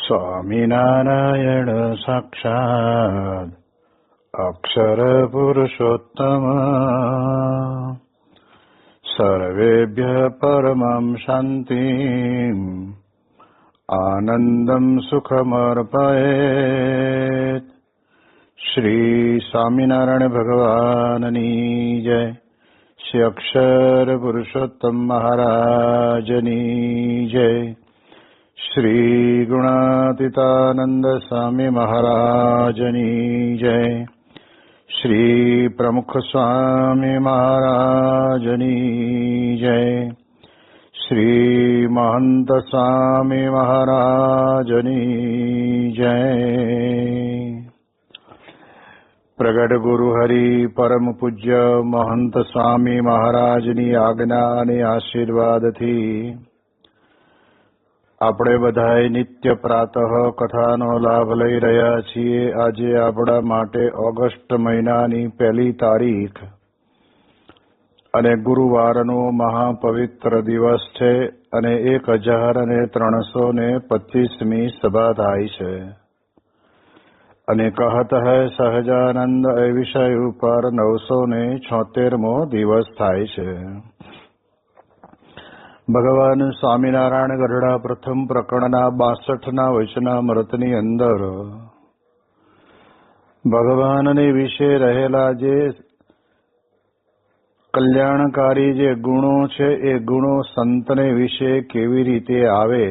સ્વામિનારાયણ સાક્ષાત્ અક્ષર પુરુષોત્તમ સર્વેભ્ય પરમં શાંતિમ આનંદમ સુખમર્પયેત. શ્રી સ્વામિનારાયણ ભગવાનની જય. શ્રી અક્ષર પુરુષોત્તમ મહારાજની જય. શ્રી ગુણાતીતાનંદ સ્વામી મહારાજની જય. શ્રી પ્રમુખ સ્વામી મહારાજની જય. શ્રી મહંત સ્વામી મહારાજની જય. પ્રગટ ગુરુ હરિ પરમ પૂજ્ય મહંત સ્વામી મહારાજની આજ્ઞા અને આશીર્વાદથી આપણે બધાએ નિત્ય પ્રાતઃ કથાનો લાભ લઈ રહ્યા છીએ. આજે આપણા માટે ઓગસ્ટ મહિનાની 1 તારીખ અને ગુરુવારનો મહાપવિત્ર દિવસ છે અને 1325મી સભા થાય છે. અને કહત હૈ સહજાનંદ એ વિષય ઉપર 976મો દિવસ થાય છે. ભગવાન સ્વામિનારાયણ ગઢડા પ્રથમ પ્રકરણના 62ના વચનામૃતની અંદર ભગવાનને વિશે રહેલા જે કલ્યાણકારી જે ગુણો છે એ ગુણો સંતને વિશે કેવી રીતે આવે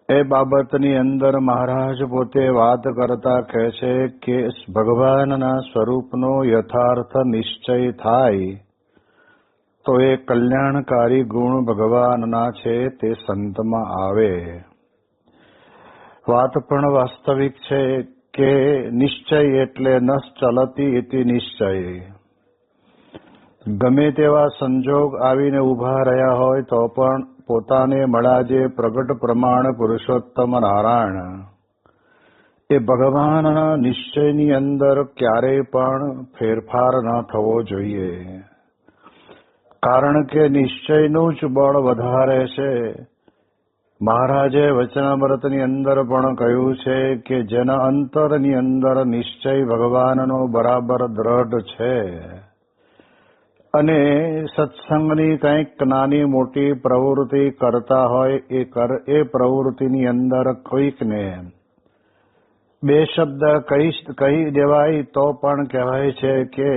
એ બાબતની અંદર મહારાજ પોતે વાત કરતા કહે છે કે ભગવાનના સ્વરૂપનો યથાર્થ નિશ્ચય થાય તો એ કલ્યાણકારી ગુણ ભગવાનના છે તે સંતમાં આવે. વાત પણ વાસ્તવિક છે કે નિશ્ચય એટલે નસ ચલતી ઇતિ નિશ્ચય. ગમે તેવા સંજોગ આવીને ઉભા રહ્યા હોય તો પણ પોતાને મળ્યા જે પ્રગટ પ્રમાણ પુરુષોત્તમ નારાયણ એ ભગવાનના નિશ્ચયની અંદર ક્યારેય પણ ફેરફાર ન થવો જોઈએ. કારણ કે નિશ્ચયનું જ બળ વધારે છે. મહારાજે વચનામૃતની અંદર પણ કહ્યું છે કે જેના અંતરની અંદર નિશ્ચય ભગવાનનો બરાબર દ્રઢ છે અને સત્સંગની કંઈક નાની મોટી પ્રવૃત્તિ કરતા હોય એ પ્રવૃત્તિની અંદર કોઈકને 2 શબ્દ કહી દેવાય તો પણ કહેવાય છે કે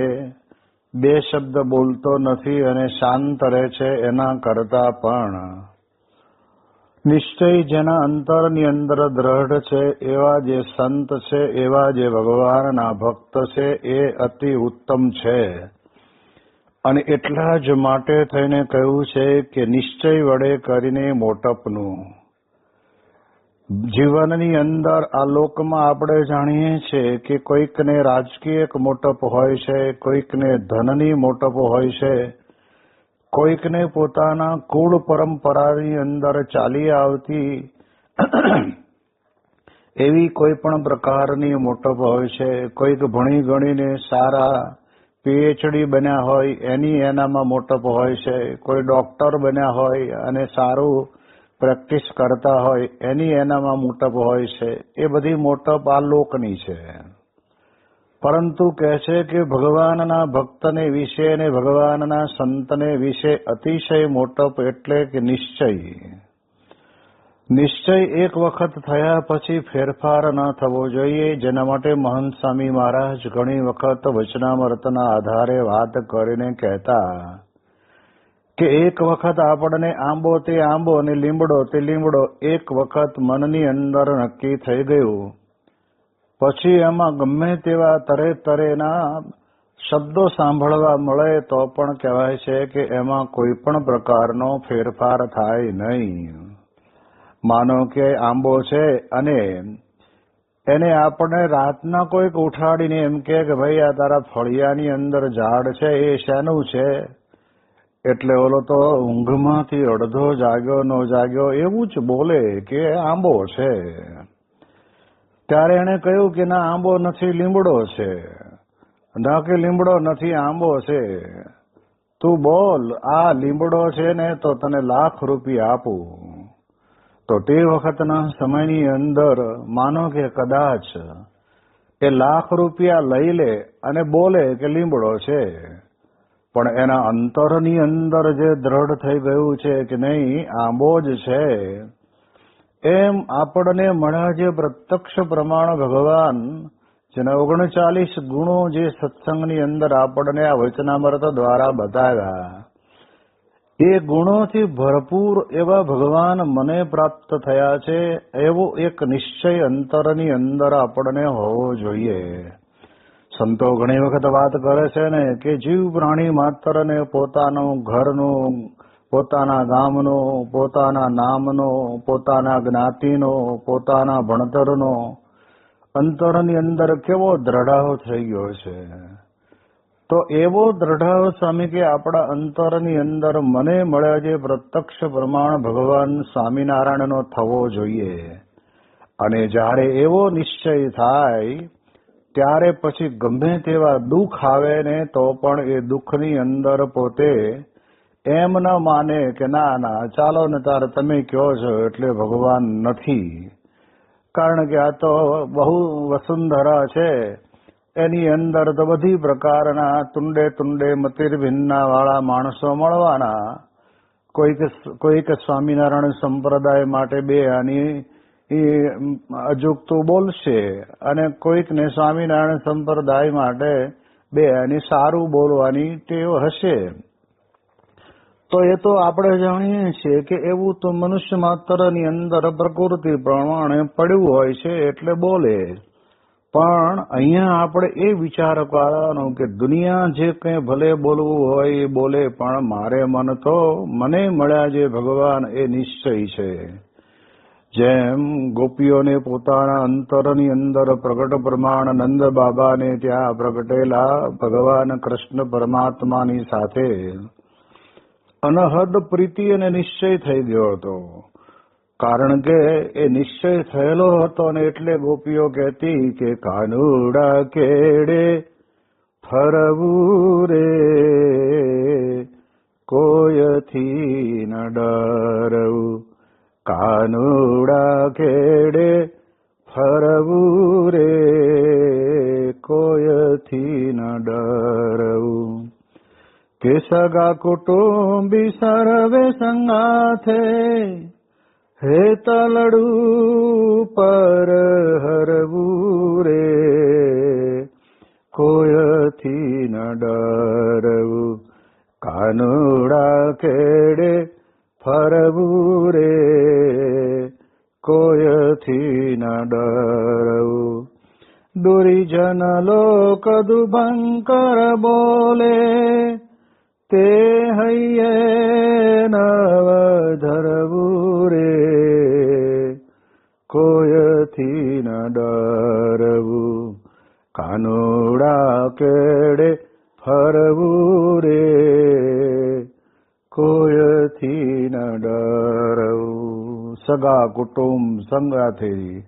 2 શબ્દ બોલતો નથી અને શાંત રહે છે. એના કરતા પણ નિશ્ચય જેના અંતરની અંદર દ્રઢ છે એવા જે સંત છે, એવા જે ભગવાનના ભક્ત છે એ અતિ ઉત્તમ છે. અને એટલા જ માટે થઈને કહ્યું છે કે નિશ્ચય વડે કરીને મોટપનું. જીવનની અંદર આ લોકમાં આપણે જાણીએ છીએ કે કોઈકને રાજકીય મોટપ હોય છે, કોઈકને ધનની મોટપ હોય છે, કોઈકને પોતાના કુળ પરંપરાની અંદર ચાલી આવતી એવી કોઈ પણ પ્રકારની મોટપ હોય છે. કોઈક ભણી ગણીને સારા PhD બન્યા હોય એનામાં મોટપ હોય છે. કોઈ ડોક્ટર બન્યા હોય અને સારું પ્રેક્ટિસ કરતા હોય એનામાં મોટપ હોય છે. એ બધી મોટપ આ લોકની છે. પરંતુ કહે છે કે ભગવાનના ભક્તને વિશે અને ભગવાનના સંતને વિશે અતિશય મોટપ એટલે કે નિશ્ચય. નિશ્ચય એક વખત થયા પછી ફેરફાર ન થવો જોઈએ. જેના માટે મહંત સ્વામી મહારાજ ઘણી વખત વચનામૃતના આધારે વાત કરીને કહેતા કે એક વખત આપણને આંબો તે આંબો અને લીમડો તે લીમડો એક વખત મનની અંદર નક્કી થઈ ગયું પછી એમાં ગમે તેવા તરેના શબ્દો સાંભળવા મળે તો પણ કહેવાય છે કે એમાં કોઈ પણ પ્રકારનો ફેરફાર થાય નહીં. માનો કે આંબો છે અને એને આપણે રાતના કોઈક ઉઠાડીને એમ કે ભાઈ આ તારા ફળિયાની અંદર ઝાડ છે એ શેનું છે એટલે ઓલો તો ઊંઘમાંથી અડધો જાગ્યો ન જાગ્યો એવું જ બોલે કે આંબો છે. ત્યારે એને કહ્યું કે ના આંબો નથી લીમડો છે, ના કે લીમડો નથી આંબો છે, તું બોલ આ લીમડો છે ને તો તને લાખ રૂપિયા આપું. તો તે વખતના સમયની અંદર માનો કે કદાચ એ ₹1,00,000 લઈ લે અને બોલે કે લીમડો છે, પણ એના અંતરની અંદર જે દ્રઢ થઈ ગયું છે કે નહીં આંબો જ છે, એમ આપણને મળ્યા જે પ્રત્યક્ષ પ્રમાણ ભગવાન જેના 39 ગુણો જે સત્સંગની અંદર આપણને આ વચનામૃત દ્વારા બતાવ્યા, એ ગુણોથી ભરપૂર એવા ભગવાન મને પ્રાપ્ત થયા છે, એવો એક નિશ્ચય અંતરની અંદર આપણને હોવો જોઈએ. સંતો ઘણી વખત વાત કરે છે ને કે જીવ પ્રાણી માત્રને પોતાનું ઘરનું, પોતાના ગામનો, પોતાના નામનો, પોતાના જ્ઞાતિનો, પોતાના ભણતરનો અંતરની અંદર કેવો દ્રઢાવ થઈ ગયો છે. તો એવો દ્રઢાવ સ્વામી કે આપણા અંતરની અંદર મને મળ્યા જે પ્રત્યક્ષ પ્રમાણ ભગવાન સ્વામિનારાયણનો થવો જોઈએ. અને જ્યારે એવો નિશ્ચય થાય ત્યારે પછી ગમે તેવા દુઃખ આવે ને તો પણ એ દુઃખની અંદર પોતે એમ ન માને કે ના ના ચાલો ને તાર તમે કહો છો એટલે ભગવાન નથી. કારણ કે આ તો બહુ વસુંધરા છે, એની અંદર તો બધી પ્રકારના તુંડે તુંડે મતિર્ભિન્ના વાળા માણસો મળવાના. કોઈક સ્વામિનારાયણ સંપ્રદાય માટે બે આની અજુગતું બોલશે અને કોઈકને સ્વામિનારાયણ સંપ્રદાય માટે બે આની સારું બોલવાની ટેવ હશે. તો એ તો આપણે જાણીએ છીએ કે એવું તો મનુષ્ય માત્રની અંદર પ્રકૃતિ પ્રમાણે પડ્યું હોય છે એટલે બોલે. પણ અહીંયા આપણે એ વિચાર કરવાનો કે દુનિયા જે કંઈ ભલે બોલવું હોય એ બોલે, પણ મારે મન તો મને મળ્યા જે ભગવાન એ નિશ્ચય છે. જેમ ગોપીઓને પોતાના અંતરની અંદર પ્રગટ પ્રમાણ નંદ બાબાને ત્યાં પ્રગટેલા ભગવાન કૃષ્ણ પરમાત્માની સાથે અનહદ પ્રીતિ અને નિશ્ચય થઈ ગયો હતો. કારણ કે એ નિશ્ચય થયેલો હતો ને એટલે ગોપીઓ કહેતી કે કાનુડા કેડે ફરવું રે, કોયથી ન ડરવું. કાનુડા કેડે ફરવું રે, કોયથી ન ડરવું. કે સગા કુટુંબી સર્વે સંગાથે, હે તલડું પર હરવું રે, કોયથી ન ડરવું. કાનુડા કેડે ફરવું રે, કોયથી ન ડરવું. દુર્જન લોક દુભંકર બોલે, તે હૈયે નવ ધરવું રે, કોયથી ન ડરવું. કાનુડા કેડે ફરવું રે, કોયથી ન ડરવું. સગા કુટુંબ સંગાથી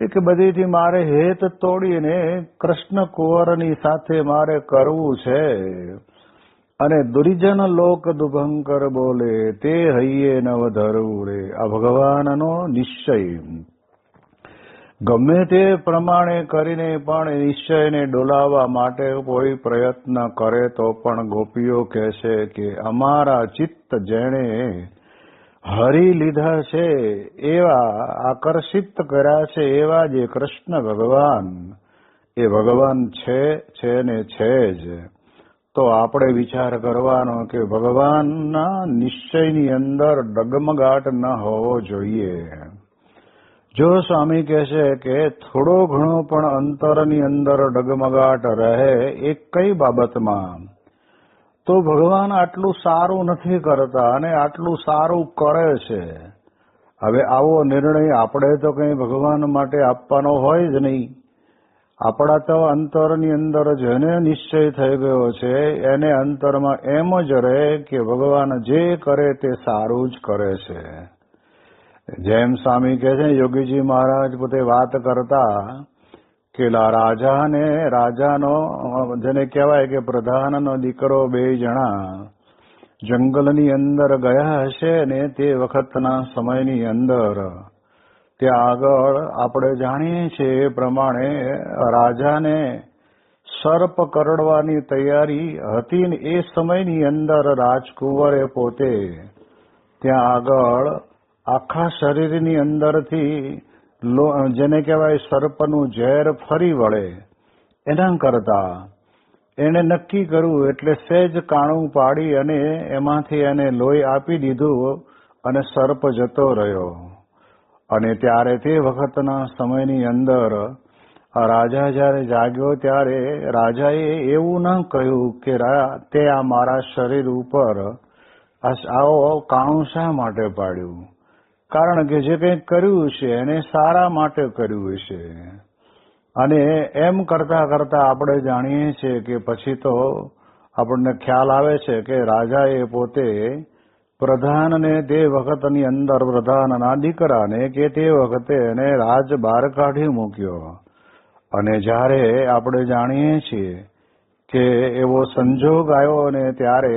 એક બધીથી મારે હેત તોડીને કૃષ્ણ કુંવરની સાથે મારે કરવું છે. અને દુર્જન લોક દુભંકર બોલે, તે હૈયે નવ ધરવું રે. આ ભગવાનનો નિશ્ચય ગમે તે પ્રમાણે કરીને પણ નિશ્ચયને ડોલાવવા માટે કોઈ પ્રયત્ન કરે તો પણ ગોપીઓ કહેશે કે અમારા ચિત્ત જેણે હરી લીધા છે, એવા આકર્ષિત કર્યા છે, એવા જે કૃષ્ણ ભગવાન એ ભગવાન છે ને છે જ. તો આપણે વિચાર કરવાનો કે ભગવાનના નિશ્ચયની અંદર ડગમગાટ ન હોવો જોઈએ. જો સ્વામી કહે છે કે થોડો ઘણો પણ અંતરની અંદર ડગમગાટ રહે એક કઈ બાબતમાં, તો ભગવાન આટલું સારું નથી કરતા અને આટલું સારું કરે છે. હવે આવો નિર્ણય આપણે તો કંઈ ભગવાન માટે આપવાનો હોય જ નહીં. આપણા તો અંતરની અંદર જેને નિશ્ચય થઈ ગયો છે એને અંતરમાં એમ જ રહે કે ભગવાન જે કરે તે સારું જ કરે છે. જેમ સ્વામી કહે છે, યોગીજી મહારાજ પોતે વાત કરતા કે રાજાનો જેને કહેવાય કે પ્રધાનનો દીકરો બે જણા જંગલની અંદર ગયા હશે ને તે વખતના સમયની અંદર ત્યાં આગળ આપણે જાણીએ છીએ એ પ્રમાણે રાજાને સર્પ કરડવાની તૈયારી હતી ને એ સમયની અંદર રાજકુંવરે પોતે ત્યાં આગળ આખા શરીરની અંદરથી જેને કહેવાય સર્પનું ઝેર ફરી વળે એના કરતા એને નક્કી કર્યું એટલે સહેજ કાણું પાડી અને એમાંથી એને લોહી આપી દીધું અને સર્પ જતો રહ્યો. અને ત્યારે તે વખતના સમયની અંદર રાજા જયારે જાગ્યો ત્યારે રાજાએ એવું ન કહ્યું કે તે આ મારા શરીર ઉપર આવો કાણું શા માટે પાડ્યું, કારણ કે જે કંઈક કર્યું છે એને સારા માટે કર્યું છે. અને એમ કરતા કરતા આપણે જાણીએ છીએ કે પછી તો આપણને ખ્યાલ આવે છે કે રાજાએ પોતે પ્રધાનને તે વખતની અંદર પ્રધાનના દીકરાને કે તે વખતે એને રાજ બહાર કાઢી મૂક્યો. અને જ્યારે આપણે જાણીએ છીએ કે એવો સંજોગ આવ્યો અને ત્યારે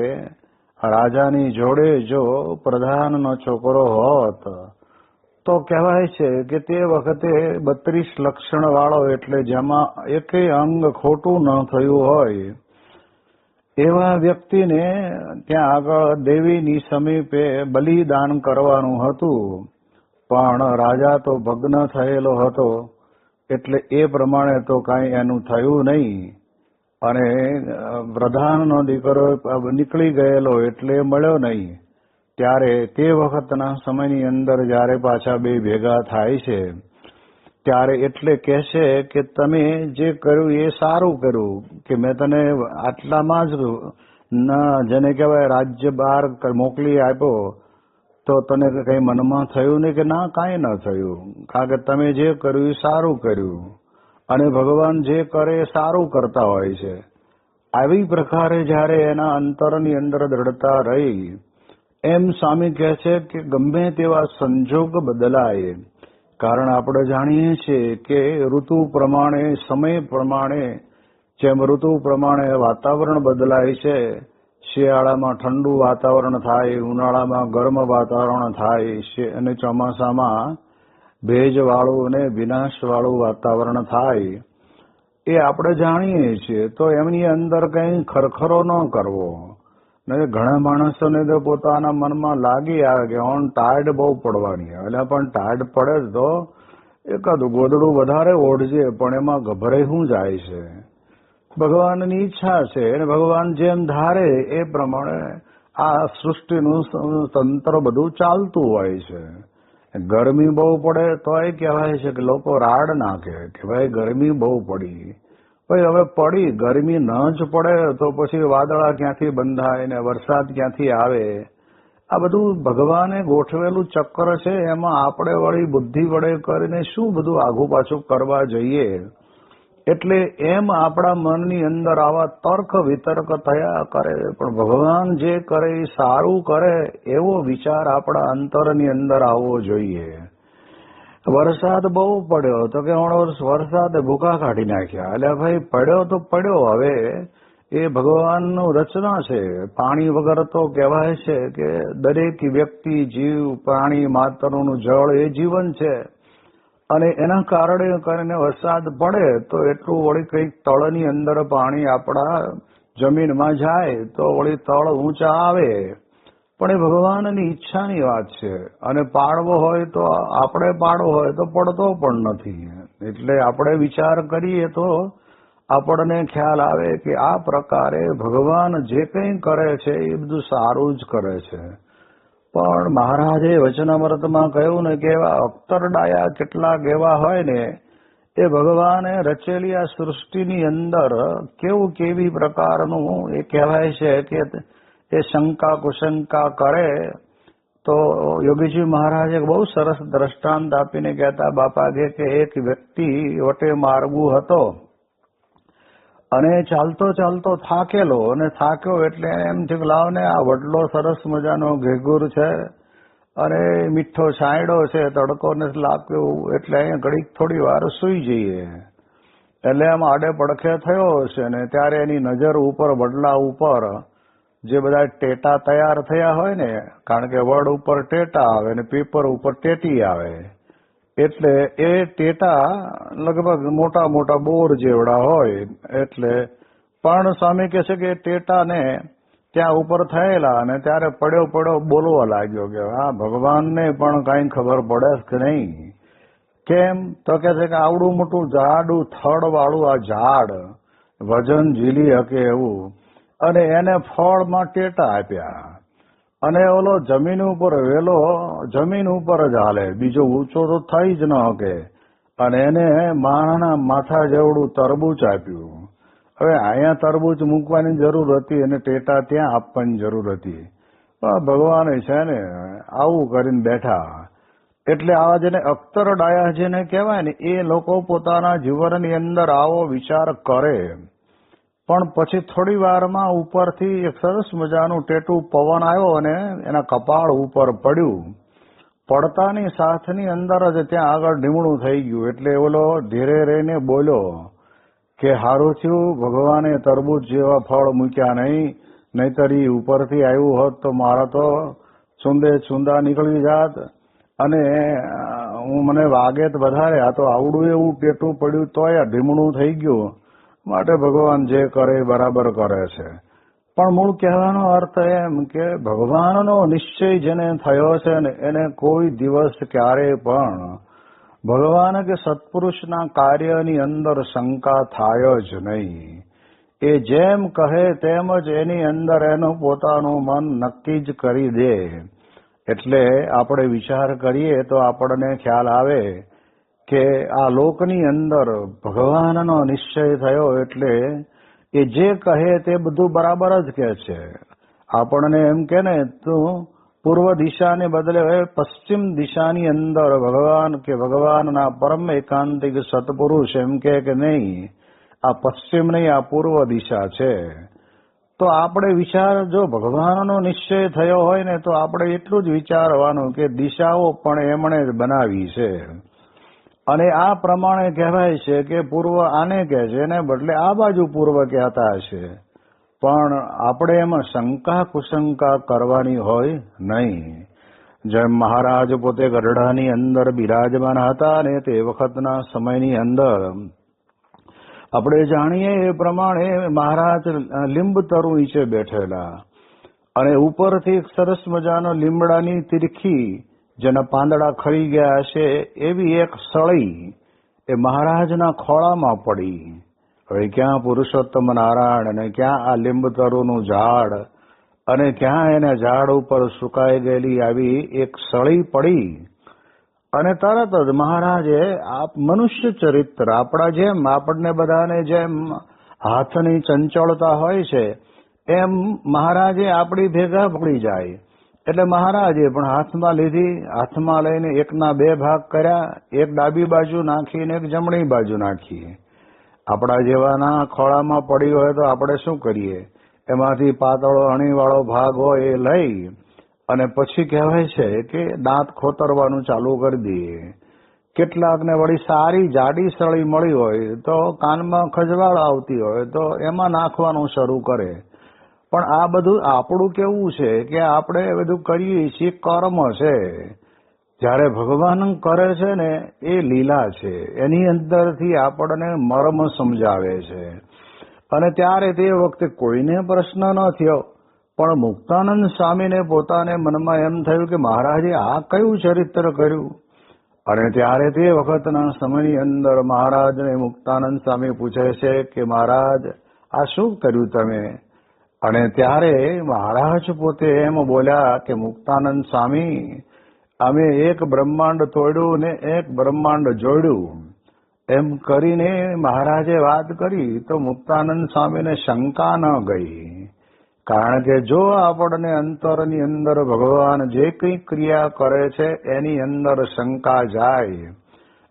રાજાની જોડે જો પ્રધાનનો છોકરો હોત તો કહેવાય છે કે તે વખતે 32 લક્ષણ વાળો એટલે જેમાં એકેય અંગ ખોટું ન થયું હોય એવા વ્યક્તિને ત્યાં આગળ દેવીની સમીપે બલિદાન કરવાનું હતું. પણ રાજા તો ભગ્ન થયેલો હતો એટલે એ પ્રમાણે તો કાંઈ એનું થયું નહીં. અને પ્રધાનનો દીકરો નીકળી ગયેલો એટલે મળ્યો નહીં. ત્યારે તે વખતના સમયની અંદર જ્યારે પાછા બે ભેગા થાય છે ત્યારે એટલે કહેશે કે તમે જે કર્યું એ સારું કર્યું કે મેં તને આટલામાં જ જેને કહેવાય રાજ્ય બહાર મોકલી આપ્યો તો તને કઈ મનમાં થયું નહીં કે ના કાંઈ ન થયું, કારણ કે તમે જે કર્યું એ સારું કર્યું અને ભગવાન જે કરે એ સારું કરતા હોય છે. આવી પ્રકારે જ્યારે એના અંતરની અંદર દ્રઢતા રહી એમ સ્વામી કહે છે કે ગમે તેવા સંજોગ બદલાય, કારણ આપણે જાણીએ છીએ કે ઋતુ પ્રમાણે સમય પ્રમાણે જેમ ઋતુ પ્રમાણે વાતાવરણ બદલાય છે. શિયાળામાં ઠંડુ વાતાવરણ થાય, ઉનાળામાં ગરમ વાતાવરણ થાય અને ચોમાસામાં ભેજવાળું અને વિનાશવાળું વાતાવરણ થાય એ આપણે જાણીએ છીએ. તો એમની અંદર કંઈ ખરખરો ન કરવો. ઘણા માણસોને તો પોતાના મનમાં લાગી આવે કે ઓન ટાઈડ બહુ પડવાની આવે, એટલે પણ ટાઈડ પડે તો એકાદું ગોદડું વધારે ઓઢજે, પણ એમાં ગભરાઈ શું જાય છે. ભગવાનની ઈચ્છા છે અને ભગવાન જેમ ધારે એ પ્રમાણે આ સૃષ્ટિનું તંત્ર બધું ચાલતું હોય છે. ગરમી બહુ પડે તોય કહેવાય છે કે લોકો રાડ નાખે કે ભાઈ ગરમી બહુ પડી. ભાઈ હવે પડી, ગરમી ન જ પડે તો પછી વાદળા ક્યાંથી બંધાય ને વરસાદ ક્યાંથી આવે. આ બધું ભગવાને ગોઠવેલું ચક્ર છે. એમાં આપણે વળી બુદ્ધિ વડે કરીને શું બધું આઘું પાછું કરવા જઈએ. એટલે એમ આપણા મનની અંદર આવા તર્ક વિતર્ક થયા કરે, પણ ભગવાન જે કરે એ સારું કરે એવો વિચાર આપણા અંતરની અંદર આવવો જોઈએ. વરસાદ બહુ પડ્યો તો કે વરસાદે ભૂકા કાઢી નાખ્યા, એટલે ભાઈ પડ્યો તો પડ્યો, હવે એ ભગવાનનું રચના છે. પાણી વગર તો કહેવાય છે કે દરેક વ્યક્તિ જીવ પ્રાણી માત્રનું જળ એ જીવન છે. અને એના કારણે કરીને વરસાદ પડે તો એટલું વળી કંઈક તળની અંદર પાણી આપણા જમીનમાં જાય તો વળી તળ ઊંચા આવે. પણ એ ભગવાનની ઈચ્છાની વાત છે. અને પાડવો હોય તો આપણે પાડવો હોય તો પડતો પણ નથી. એટલે આપણે વિચાર કરીએ તો આપણને ખ્યાલ આવે કે આ પ્રકારે ભગવાન જે કંઈ કરે છે એ બધું સારું જ કરે છે. પણ મહારાજે વચનામૃતમાં કહ્યું ને કે એવા અખ્તરડાયા કેટલાક એવા હોય ને એ ભગવાને રચેલી આ સૃષ્ટિની અંદર કેવી પ્રકારનું એ કહેવાય છે કે એ શંકા કુશંકા કરે. તો યોગીજી મહારાજે બહુ સરસ દ્રષ્ટાંત આપીને કહેતા બાપા કે એક વ્યક્તિ વટે માર્ગુ હતો અને ચાલતો ચાલતો થાકેલો, અને થાક્યો એટલે એમ થયું લાવ ને આ વડલો સરસ મજાનો ઘેઘુર છે અને મીઠો છાંયડો છે, તડકો નથી લાગ્યો એટલે અહીંયા ઘડીક થોડી વાર સૂઈ જઈએ. એટલે આમ આડે પડખે થયો હશે ને ત્યારે એની નજર ઉપર વડલા ઉપર જે બધા ટેટા તૈયાર થયા હોય ને, કારણ કે વડ ઉપર ટેટા આવે ને પેપર ઉપર ટેટી આવે, એટલે એ ટેટા લગભગ મોટા મોટા બોર જેવડા હોય. એટલે પણ સ્વામી કહે છે કે ટેટાને ત્યાં ઉપર થયેલા અને ત્યારે પડ્યો બોલવા લાગ્યો કે હા ભગવાનને પણ કઈ ખબર પડે કે નહીં. કેમ તો કે છે કે આવડું મોટું જાડું થડ વાળું આ ઝાડ વજન ઝીલી શકે એવું, અને એને ફળમાં ટેટા આપ્યા, અને ઓલો જમીન ઉપર વેલો જમીન ઉપર જ હાલે, બીજો ઊંચો તો થઈ જ ન શકે, અને એને માણસના માથા જેવડું તરબૂચ આપ્યું. હવે અહીંયા તરબૂચ મૂકવાની જરૂર હતી અને ટેટા ત્યાં આપવાની જરૂર હતી, પણ ભગવાને છે ને આવું કરીને બેઠા. એટલે આવા જેને અખ્તર ડાયા જેને કહેવાય ને, એ લોકો પોતાના જીવનની અંદર આવો વિચાર કરે, પણ પછી થોડી વારમાં ઉપરથી એક સરસ મજાનું ટેટું પવન આવ્યો અને એના કપાળ ઉપર પડ્યું. પડતાની સાથની અંદર જ ત્યાં આગળ ઢીમણું થઈ ગયું. એટલે ઓલો ધીરે રહીને બોલ્યો કે હારું થયું ભગવાને તરબૂચ જેવા ફળ મૂક્યા નહીં, નહીતર ઈ ઉપરથી આવ્યું હોત તો મારા તો ચૂંદા નીકળી જાત અને મને વાગેત વધારે. આ તો આવડું એવું ટેટું પડ્યું તોય ઢીમણું થઈ ગયું. માટે ભગવાન જે કરે બરાબર કરે છે. પણ મૂળ કહેવાનો અર્થ એમ કે ભગવાનનો નિશ્ચય જેને થયો છે ને એને કોઈ દિવસ ક્યારે પણ ભગવાન કે સત્પુરુષના કાર્યની અંદર શંકા થાય જ નહીં. એ જેમ કહે તેમ જ એની અંદર એનું પોતાનું મન નક્કી જ કરી દે. એટલે આપણે વિચાર કરીએ તો આપણને ખ્યાલ આવે કે આ લોકની અંદર ભગવાનનો નિશ્ચય થયો એટલે એ જે કહે તે બધું બરાબર જ કહે છે. આપણને એમ કે ને તું પૂર્વ દિશાને બદલે પશ્ચિમ દિશાની અંદર ભગવાન કે ભગવાનના પરમ એકાંતિક સત્પુરુષ એમ કે નહીં આ પશ્ચિમ નહીં આ પૂર્વ દિશા છે. તો આપણે વિચાર જો ભગવાનનો નિશ્ચય થયો હોય ને તો આપણે એટલું જ વિચારવાનું કે દિશાઓ પણ એમણે જ બનાવી છે, અને આ પ્રમાણે કહેવાય છે કે પૂર્વ આને કહે છે એને બદલે આ બાજુ પૂર્વ કહેતા છે. પણ આપણે એમાં શંકા કુશંકા કરવાની હોય નહીં. જેમ મહારાજ પોતે ગઢડાની અંદર બિરાજમાન હતા ને તે વખતના સમયની અંદર આપણે જાણીએ એ પ્રમાણે મહારાજ લીંબ તરુ નીચે બેઠેલા, અને ઉપરથી એક સરસ મજાનો લીમડાની તીરખી જેના પાંદડા ખરી ગયા છે એવી એક સળી એ મહારાજના ખોળામાં પડી. હવે ક્યાં પુરુષોત્તમ નારાયણ અને ક્યાં આ લીંબતરુનું ઝાડ, અને ક્યાં એના ઝાડ ઉપર સુકાઈ ગયેલી આવી એક સળી પડી, અને તરત જ મહારાજે આ મનુષ્ય ચરિત્ર આપણા જેમ આપણને બધાને જેમ હાથની ચંચળતા હોય છે એમ મહારાજે આપણી ભેગા પડી જાય. એટલે મહારાજે પણ હાથમાં લીધી, હાથમાં લઈને એકના બે ભાગ કર્યા, એક ડાબી બાજુ નાખીને એક જમણી બાજુ નાખી. આપણા જેવાના ખોળામાં પડી હોય તો આપણે શું કરીએ, એમાંથી પાતળો અણીવાળો ભાગ હોય એ લઈ અને પછી કહેવાય છે કે દાંત ખોતરવાનું ચાલુ કરી દઈએ. કેટલાકને વળી સારી જાડી સળી મળી હોય તો કાનમાં ખજવાળ આવતી હોય તો એમાં નાખવાનું શરૂ કરે. પણ આ બધું આપણું કેવું છે કે આપણે બધું કરીએ છીએ કર્મ છે. જ્યારે ભગવાન કરે છે ને એ લીલા છે, એની અંદરથી આપણને મર્મ સમજાવે છે. અને ત્યારે તે વખતે કોઈને પ્રશ્ન ન થયો, પણ મુક્તાનંદ સ્વામીને પોતાને મનમાં એમ થયું કે મહારાજે આ કયું ચરિત્ર કર્યું. અને ત્યારે તે વખતના સમયની અંદર મહારાજને મુક્તાનંદ સ્વામી પૂછે છે કે મહારાજ આ શું કર્યું તમે? અને ત્યારે મહારાજ પોતે એમ બોલ્યા કે મુક્તાનંદ સ્વામી અમે એક બ્રહ્માંડ તોડ્યું ને એક બ્રહ્માંડ જોડ્યું. એમ કરીને મહારાજે વાત કરી તો મુક્તાનંદ સ્વામીને શંકા ન ગઈ. કારણ કે જો આપણને અંતરની અંદર ભગવાન જે કંઈ ક્રિયા કરે છે એની અંદર શંકા જાય,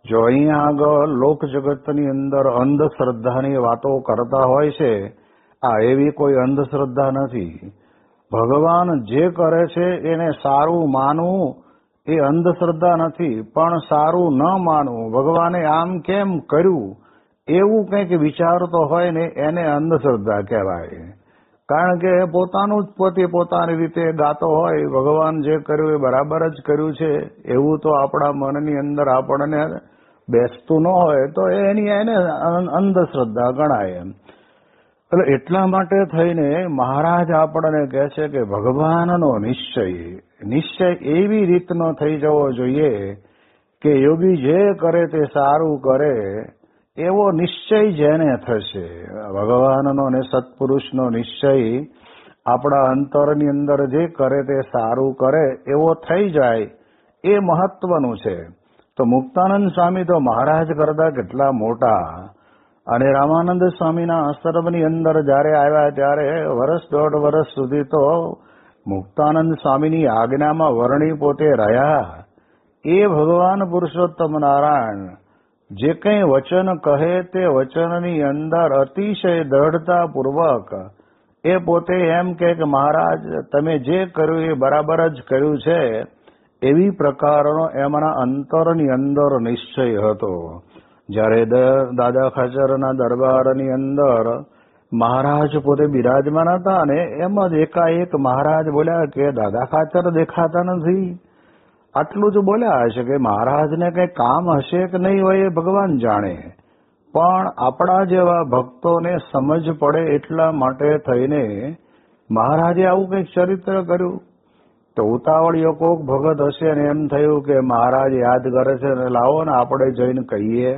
જો અહીંયા આગળ લોક જગતની અંદર અંધશ્રદ્ધાની વાતો કરતા હોય છે, આ એવી કોઈ અંધશ્રદ્ધા નથી. ભગવાન જે કરે છે એને સારું માનવું એ અંધશ્રદ્ધા નથી, પણ સારું ન માનવું, ભગવાને આમ કેમ કર્યું એવું કંઈક વિચારતો હોય ને એને અંધશ્રદ્ધા કહેવાય. કારણ કે પોતાનું જ પોતે પોતાની રીતે ગાતો હોય, ભગવાન જે કર્યું એ બરાબર જ કર્યું છે એવું તો આપણા મનની અંદર આપણને બેસતું ન હોય તો એને અંધશ્રદ્ધા ગણાય. એટલે એટલા માટે થઈને મહારાજ આપણને કહે છે કે ભગવાનનો નિશ્ચય એવી રીતનો થઈ જવો જોઈએ કે યોગી જે કરે તે સારું કરે એવો નિશ્ચય જેને થશે. ભગવાનનો અને સત્પુરુષનો નિશ્ચય આપણા અંતરની અંદર જે કરે તે સારું કરે એવો થઈ જાય એ મહત્વનું છે. તો મુક્તાનંદ સ્વામી તો મહારાજ કરતા કેટલા મોટા, અને રામાનંદ સ્વામીના આશ્રમની અંદર જયારે આવ્યા ત્યારે દોઢ વર્ષ સુધી તો મુક્તાનંદ સ્વામીની આજ્ઞામાં વર્ણી પોતે રહ્યા. એ ભગવાન પુરુષોત્તમ નારાયણ જે કંઈ વચન કહે તે વચનની અંદર અતિશય દ્રઢતાપૂર્વક એ પોતે એમ કે મહારાજ તમે જે કર્યું એ બરાબર જ કર્યું છે, એવી પ્રકારનો એમના અંતરની અંદર નિશ્ચય હતો. જ્યારે દાદા ખાચરના દરબારની અંદર મહારાજ પોતે બિરાજમાન હતા અને એમ જ એકાએક મહારાજ બોલ્યા કે દાદા ખાચર દેખાતા નથી. આટલું જ બોલ્યા હશે કે મહારાજને કઈ કામ હશે કે નહીં હોય એ ભગવાન જાણે, પણ આપણા જેવા ભક્તોને સમજ પડે એટલા માટે થઈને મહારાજે આવું કંઈક ચરિત્ર કર્યું. તો ઉતાવળીઓ કોક ભગત હશે ને એમ થયું કે મહારાજ યાદ કરે છે ને લાવો ને આપણે જઈને કહીએ.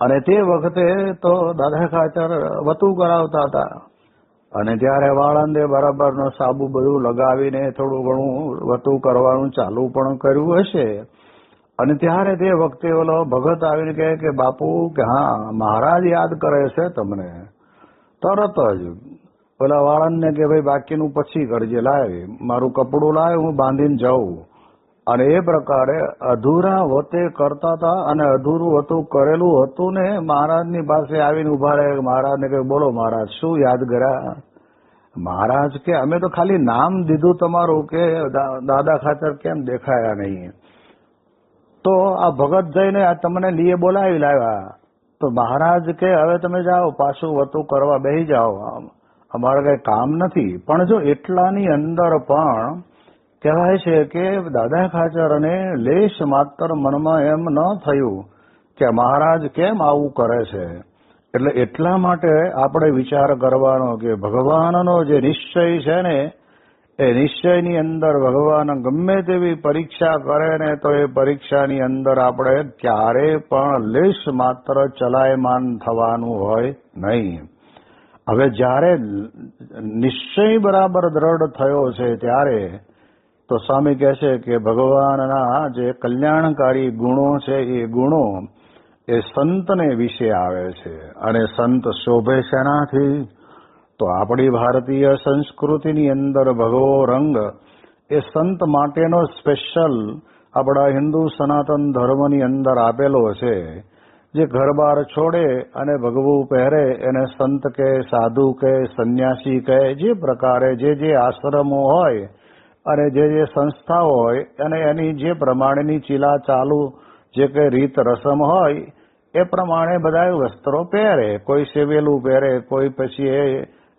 અને તે વખતે તો દાદા ખાચર વતું કરાવતા હતા અને ત્યારે વાળંદે બરાબરનો સાબુ બધું લગાવીને થોડું ઘણું વતું કરવાનું ચાલુ પણ કર્યું હશે. અને ત્યારે તે વખતે ઓલો ભગત આવીને કહે કે બાપુ કે હા મહારાજ યાદ કરે છે તમને. તરત જ પેલા વાળંદને કે ભાઈ બાકીનું પછી કરજે, લાય મારું કપડું લાય હું બાંધીને જાઉં. અને એ પ્રકારે અધૂરા વતે કરતા હતા અને અધૂરું હતું કરેલું હતું ને મહારાજની પાસે આવીને ઉભા રહે. મહારાજને કહે બોલો મહારાજ શું યાદ કર્યા? મહારાજ કે અમે તો ખાલી નામ દીધું તમારું કે દાદા ખાચર કેમ દેખાયા નહીં. તો આ ભગત જઈને આ તમને લીએ બોલાવી લાવ્યા. તો મહારાજ કે હવે તમે જાઓ પાછું વતું કરવા બેસી જાઓ, અમારે કઈ કામ નથી. પણ જો એટલાની અંદર પણ કહેવાય છે કે દાદા ખાચરને લેશ માત્ર મનમાં એમ ન થયું કે મહારાજ કેમ આવું કરે છે. એટલે એટલા માટે આપણે વિચાર કરવાનો કે ભગવાનનો જે નિશ્ચય છે ને એ નિશ્ચયની અંદર ભગવાન ગમે તેવી પરીક્ષા કરે ને તો એ પરીક્ષાની અંદર આપણે ક્યારે પણ લેશ માત્ર ચલાયમાન થવાનું હોય નહીં. હવે જ્યારે નિશ્ચય બરાબર દ્રઢ થયો છે ત્યારે તો સ્વામી કહે છે કે ભગવાનના જે કલ્યાણકારી ગુણો છે એ ગુણો એ સંતને વિશે આવે છે. અને સંત શોભે શેનાથી? તો આપણી ભારતીય સંસ્કૃતિની અંદર ભગવો રંગ એ સંત માટેનો સ્પેશિયલ આપણા હિન્દુ સનાતન ધર્મની અંદર આપેલો છે. જે ઘર બાર છોડે અને ભગવું પહેરે એને સંત કહે, સાધુ કહે, સંન્યાસી કહે. જે પ્રકારે જે આશ્રમો હોય અને જે સંસ્થાઓ હોય અને એની જે પ્રમાણેની ચીલા ચાલુ જે કઈ રીત રસમ હોય એ પ્રમાણે બધા વસ્ત્રો પહેરે. કોઈ સેવેલું પહેરે, કોઈ પછી એ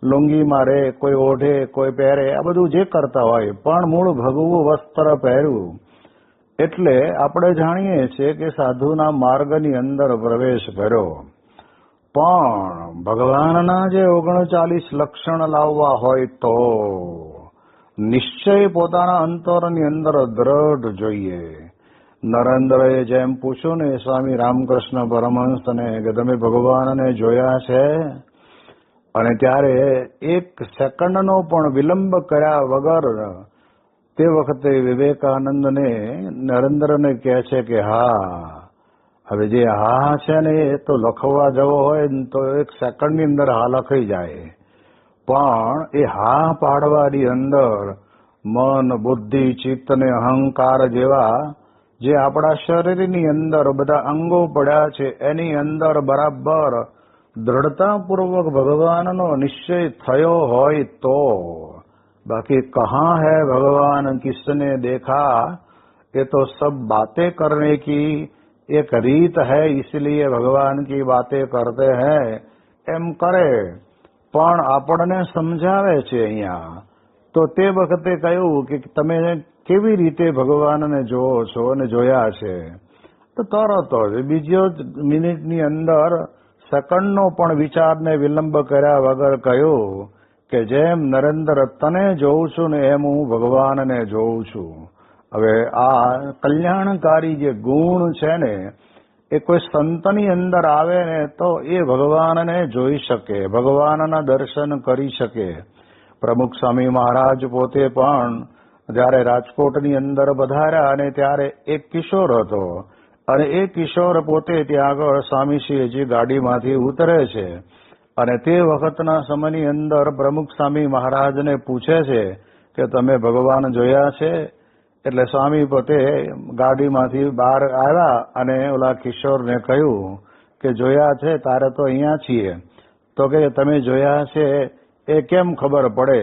લુંગીમાં રહે, કોઈ ઓઢે, કોઈ પહેરે. આ બધું જે કરતા હોય પણ મૂળ ભગવું વસ્ત્ર પહેર્યું એટલે આપણે જાણીએ છીએ કે સાધુના માર્ગની અંદર પ્રવેશ કર્યો. પણ ભગવાનના જે 39 લક્ષણ લાવવા હોય તો નિશ્ચય પોતાના અંતરની અંદર દ્રઢ જોઈએ. નરેન્દ્રએ જેમ પૂછ્યું ને સ્વામી રામકૃષ્ણ પરમહંસને કે તમે ભગવાનને જોયા છે? અને ત્યારે એક સેકન્ડનો પણ વિલંબ કર્યા વગર તે વખતે વિવેકાનંદને નરેન્દ્રને કહે છે કે હા. હવે જે હા છે ને એ તો લખવા જવો હોય ને તો એક સેકન્ડની અંદર હા લખાઈ જાય, પણ એ હા પાડવાની અંદર મન, બુદ્ધિ, ચિત્ત ને અહંકાર જેવા જે આપણા શરીરની અંદર બધા અંગો પડ્યા છે એની અંદર બરાબર દ્રઢતાપૂર્વક ભગવાનનો નિશ્ચય થયો હોય તો. बाकी कहाँ है भगवान किसने देखा, ये तो सब बातें करने की एक रीत है, इसलिए भगवान की बातें करते हैं. एम करे પણ આપણને સમજાવે છે અહીંયા. તો તે વખતે કહ્યું કે તમે કેવી રીતે ભગવાનને જોવો છો અને જોયા છે. તો તરત જ બીજો જ મિનિટની અંદર સેકન્ડનો પણ વિચારને વિલંબ કર્યા વગર કહ્યું કે જેમ નરેન્દ્ર તને જોઉં છું ને એમ હું ભગવાનને જોઉં છું. હવે આ કલ્યાણકારી જે ગુણ છે ને એ કોઈ સંતની અંદર આવે ને તો એ ભગવાનને જોઈ શકે, ભગવાનના દર્શન કરી શકે. પ્રમુખ સ્વામી મહારાજ પોતે પણ જયારે રાજકોટની અંદર પધાર્યા અને ત્યારે એક કિશોર હતો અને એ કિશોર પોતે ત્યાં આગળ સ્વામીશ્રીજી ગાડીમાંથી ઉતરે છે અને તે વખતના સમયની અંદર પ્રમુખ સ્વામી મહારાજને પૂછે છે કે તમે ભગવાન જોયા છે? એટલે સ્વામી પોતે ગાડીમાંથી બહાર આવ્યા અને ઓલા કિશોરને કહ્યું કે જોયા છે, તારે તો અહીંયા છીએ. તો કે તમે જોયા છે એ કેમ ખબર પડે?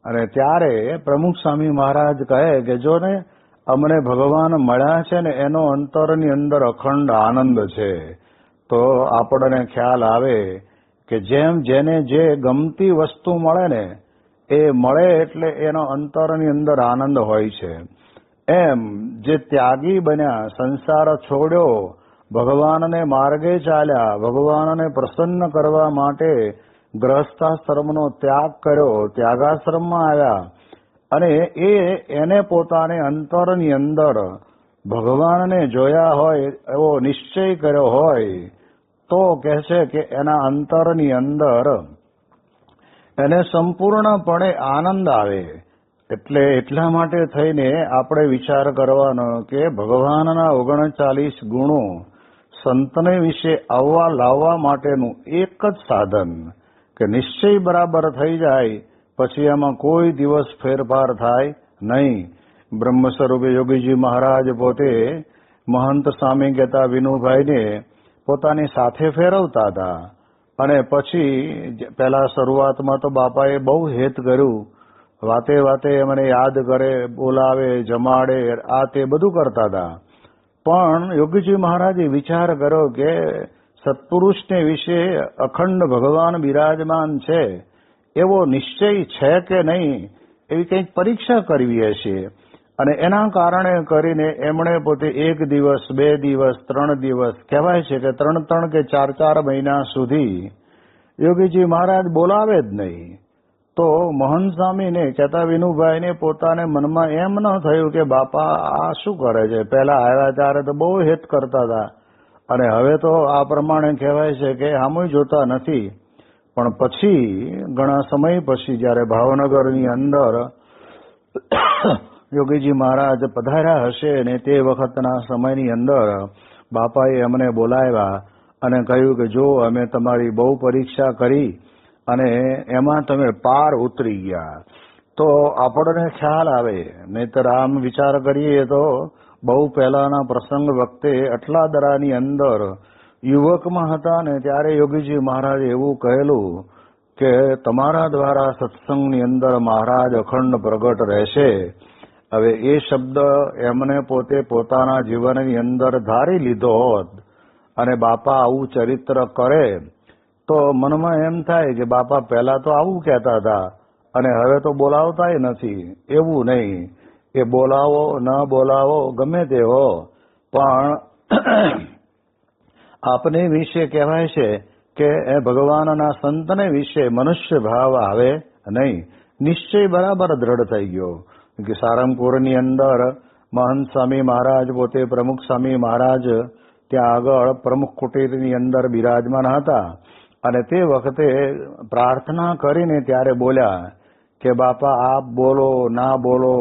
અને ત્યારે પ્રમુખ સ્વામી મહારાજ કહે કે જો ને અમને ભગવાન મળ્યા છે ને એનો અંતરની અંદર અખંડ આનંદ છે. તો આપણને ખ્યાલ આવે કે જેમ જેને જે ગમતી વસ્તુ મળે ને એ મળે એટલે એનો અંતરની અંદર આનંદ હોય છે. એમ જે ત્યાગી બન્યા, સંસાર છોડ્યો, ભગવાનને માર્ગે ચાલ્યા, ભગવાનને પ્રસન્ન કરવા માટે ગ્રહસ્થાશ્રમનો ત્યાગ કર્યો, ત્યાગાશ્રમમાં આવ્યા અને એને પોતાને અંતરની અંદર ભગવાનને જોયા હોય એવો નિશ્ચય કર્યો હોય તો કહે છે કે એના અંતરની અંદર એને સંપૂર્ણપણે આનંદ આવે. એટલે એટલા માટે થઈને આપણે વિચાર કરવાનો કે ભગવાનના 39 ગુણો સંતને વિશે લાવવા માટેનું એક જ સાધન કે નિશ્ચય બરાબર થઈ જાય પછી એમાં કોઈ દિવસ ફેરફાર થાય નહીં. બ્રહ્મ સ્વરૂપે યોગીજી મહારાજ પોતે મહંત સ્વામી કહેતા વિનુભાઈને પોતાની સાથે ફેરવતા હતા અને પછી પહેલા શરૂઆતમાં તો બાપાએ બહુ હેત કર્યું, વાતે વાતે મને યાદ કરે, બોલાવે, જમાડે, આ તે બધું કરતા હતા. પણ યોગીજી મહારાજે વિચાર કર્યો કે સત્પુરુષને વિશે અખંડ ભગવાન બિરાજમાન છે એવો નિશ્ચય છે કે નહીં એવી કંઈક પરીક્ષા કરવી હશે. અને એના કારણે કરીને એમણે પોતે 1 દિવસ, 2 દિવસ, 3 દિવસ, કહેવાય છે કે 3 કે 4 મહિના સુધી યોગીજી મહારાજ બોલાવે જ નહીં. તો મહંત સ્વામીને કહેતા વિનુભાઈને પોતાને મનમાં એમ ન થયું કે બાપા આ શું કરે છે? પહેલા આવ્યા ત્યારે તો બહુ હેત કરતા હતા અને હવે તો આ પ્રમાણે કહેવાય છે કે આમ જોતા નથી. પણ પછી ઘણા સમય પછી જયારે ભાવનગરની અંદર યોગીજી મહારાજ પધાર્યા હશે ને તે વખતના સમયની અંદર બાપાએ અમને બોલાવ્યા અને કહ્યું કે જો અમે તમારી બહુ પરીક્ષા કરી અને એમાં તમે પાર ઉતરી ગયા. તો આપણને ખ્યાલ આવે. નહીતર આમ વિચાર કરીએ તો બહુ પહેલાના પ્રસંગ વખતે અટલાદરાની અંદર યુવકમાં હતા ને ત્યારે યોગીજી મહારાજે એવું કહેલું કે તમારા દ્વારા સત્સંગની અંદર મહારાજ અખંડ પ્રગટ રહેશે. હવે એ શબ્દ એમને પોતે પોતાના જીવનની અંદર ધારી લીધો હોત અને બાપા આવું ચરિત્ર કરે તો મનમાં એમ થાય કે બાપા પહેલા તો આવું કહેતા હતા અને હવે તો બોલાવતાય નથી. એવું નહીં, એ બોલાવો ન બોલાવો ગમે તે હો, પણ આપને વિશે કહેવાય છે કે ભગવાનના સંતને વિશે મનુષ્ય ભાવ આવે નહીં. નિશ્ચય બરાબર દ્રઢ થઈ ગયો કે સારંગપુરની અંદર મહંત સ્વામી મહારાજ પોતે પ્રમુખ સ્વામી મહારાજ ત્યાં આગળ પ્રમુખ કુટીરની અંદર બિરાજમાન હતા અને તે વખતે પ્રાર્થના કરીને ત્યારે બોલ્યા કે બાપા આપ બોલો ના બોલો,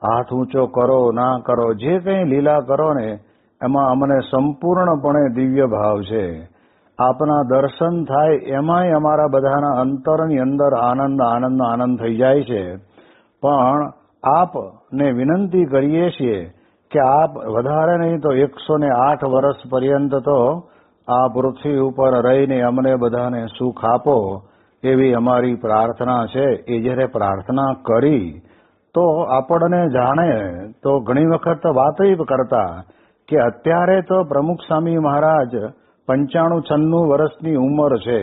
હાથ ઊંચો કરો ના કરો, જે કંઈ લીલા કરો ને એમાં અમને સંપૂર્ણપણે દિવ્ય ભાવ છે. આપના દર્શન થાય એમાંય અમારા બધાના અંતરની અંદર આનંદ આનંદ આનંદ થઈ જાય છે. પણ આપને વિનંતી કરીએ છીએ કે આપ વધારે નહીં તો 108 વર્ષ પર્યંત તો આ પૃથ્વી ઉપર રહીને અમને બધાને સુખ આપો એવી અમારી પ્રાર્થના છે. એ જ્યારે પ્રાર્થના કરી તો આપણને જાણે તો ઘણી વખત વાત કરતા કે અત્યારે તો પ્રમુખ સ્વામી મહારાજ 95-96 વર્ષની ઉંમર છે,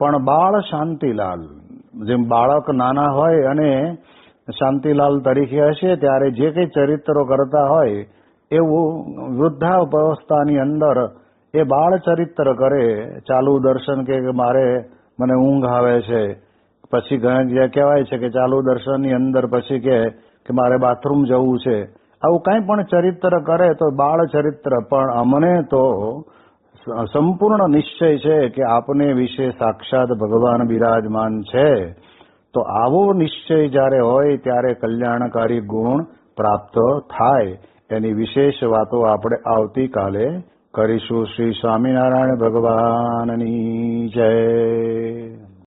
પણ બાળ શાંતિલાલ, જેમ બાળક નાના હોય અને શાંતિલાલ તરીકે હશે ત્યારે જે કંઈ ચરિત્રો કરતા હોય એવું વૃદ્ધાવસ્થાની અંદર એ બાળ ચરિત્ર કરે. ચાલુ દર્શન કે મને ઊંઘ આવે છે, પછી ઘણા કહેવાય છે કે ચાલુ દર્શનની અંદર પછી કે મારે બાથરૂમ જવું છે, આવું કંઈ પણ ચરિત્ર કરે તો બાળ ચરિત્ર. પણ અમને તો સંપૂર્ણ નિશ્ચય છે કે આપને વિશે સાક્ષાત ભગવાન બિરાજમાન છે. તો આવો નિશ્ચય જ્યારે હોય ત્યારે કલ્યાણકારી ગુણ પ્રાપ્ત થાય. એની વિશેષ વાતો આપણે આવતીકાલે કરીશું. શ્રી સ્વામિનારાયણ ભગવાનની જય.